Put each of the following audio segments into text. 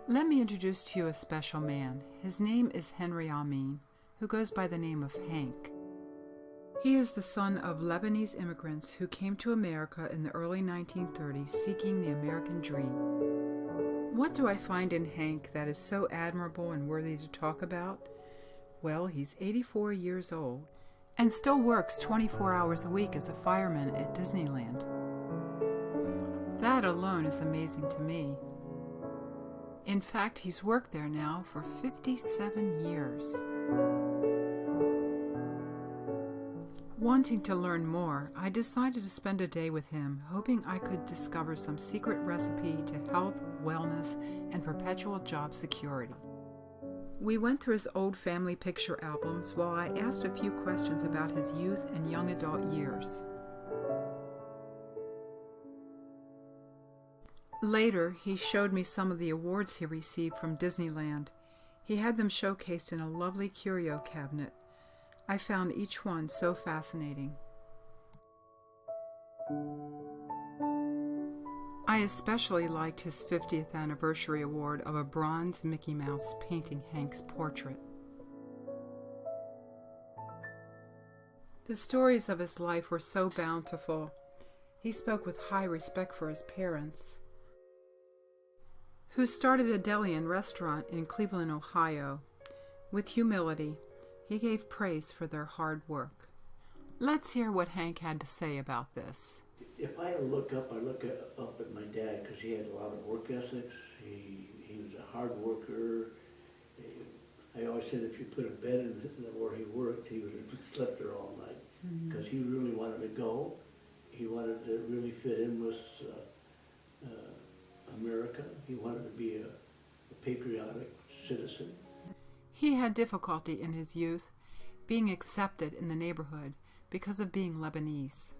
Let me introduce to you a special man. His name is Henry Ameen, who goes by the name of Hank. He is the son of Lebanese immigrants who came to America in the early 1930s seeking the American dream. What do I find in Hank that is so admirable and worthy to talk about? Well, he's 84 years old and still works 24 hours a week as a fireman at Disneyland. That alone is amazing to me. In fact, he's worked there now for 57 years. Wanting to learn more, I decided to spend a day with him, hoping I could discover some secret recipe to health, wellness, and perpetual job security. We went through his old family picture albums while I asked a few questions about his youth and young adult years. Later, he showed me some of the awards he received from Disneyland. He had them showcased in a lovely curio cabinet. I found each one so fascinating. I especially liked his 50th anniversary award of a bronze Mickey Mouse painting Hank's portrait. The stories of his life were so bountiful. He spoke with high respect for his parents, who started a deli and restaurant in Cleveland, Ohio. With humility, he gave praise for their hard work. Let's hear what Hank had to say about this. If I look up, I look up at my dad because he had a lot of work ethics. He was a hard worker. I always said if you put a bed in where he worked, he would have slept there all night because he really wanted to go. He wanted to really fit in with America. He wanted to be a patriotic citizen. He had difficulty in his youth being accepted in the neighborhood because of being Lebanese.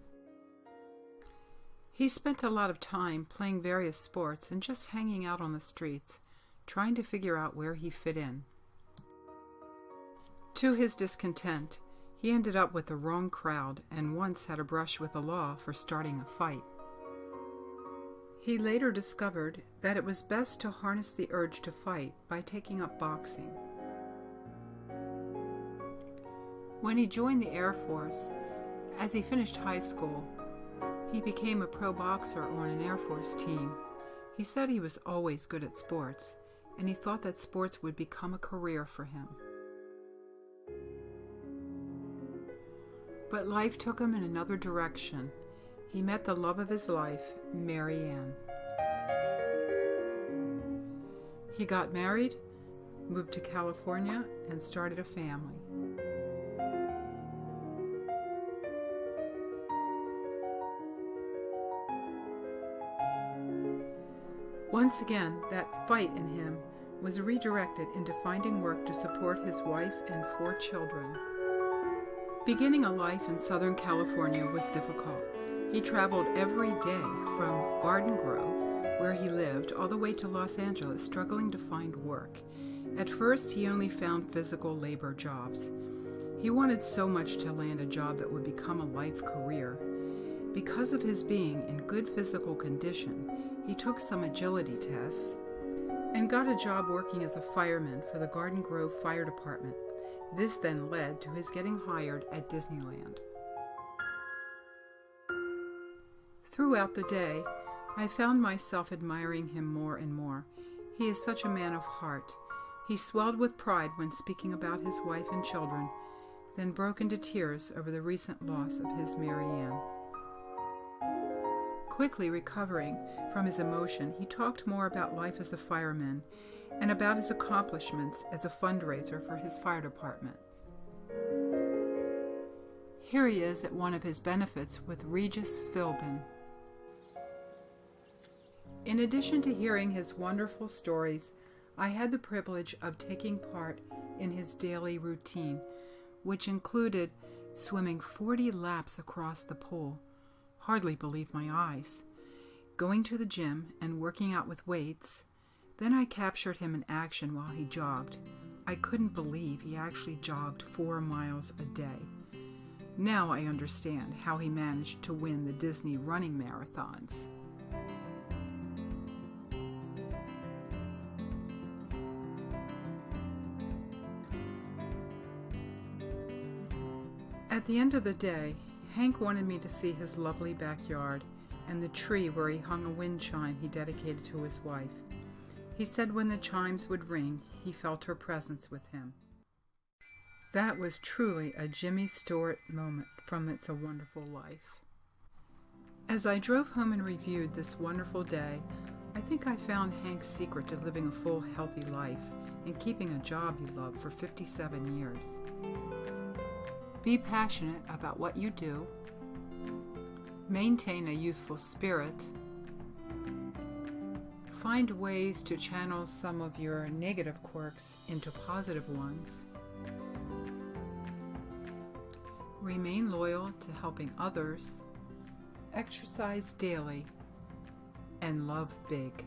He spent a lot of time playing various sports and just hanging out on the streets, trying to figure out where he fit in. To his discontent, he ended up with the wrong crowd and once had a brush with the law for starting a fight. He later discovered that it was best to harness the urge to fight by taking up boxing. When he joined the Air Force, as he finished high school, he became a pro boxer on an Air Force team. He said he was always good at sports, and he thought that sports would become a career for him. But life took him in another direction. He met the love of his life, Mary Ann. He got married, moved to California, and started a family. Once again, that fight in him was redirected into finding work to support his wife and 4 children. Beginning a life in Southern California was difficult. He traveled every day from Garden Grove, where he lived, all the way to Los Angeles, struggling to find work. At first, he only found physical labor jobs. He wanted so much to land a job that would become a life career. Because of his being in good physical condition, he took some agility tests and got a job working as a fireman for the Garden Grove Fire Department. This then led to his getting hired at Disneyland. Throughout the day, I found myself admiring him more and more. He is such a man of heart. He swelled with pride when speaking about his wife and children, then broke into tears over the recent loss of his Mary Ann. Quickly recovering from his emotion, he talked more about life as a fireman and about his accomplishments as a fundraiser for his fire department. Here he is at one of his benefits with Regis Philbin. In addition to hearing his wonderful stories, I had the privilege of taking part in his daily routine, which included swimming 40 laps across the pool. Hardly believed my eyes. Going to the gym and working out with weights. Then I captured him in action while he jogged. I couldn't believe he actually jogged 4 miles a day. Now I understand how he managed to win the Disney running marathons. At the end of the day, Hank wanted me to see his lovely backyard and the tree where he hung a wind chime he dedicated to his wife. He said when the chimes would ring, he felt her presence with him. That was truly a Jimmy Stewart moment from It's a Wonderful Life. As I drove home and reviewed this wonderful day, I think I found Hank's secret to living a full, healthy life and keeping a job he loved for 57 years. Be passionate about what you do. Maintain a youthful spirit. Find ways to channel some of your negative quirks into positive ones. Remain loyal to helping others. Exercise daily. And love big.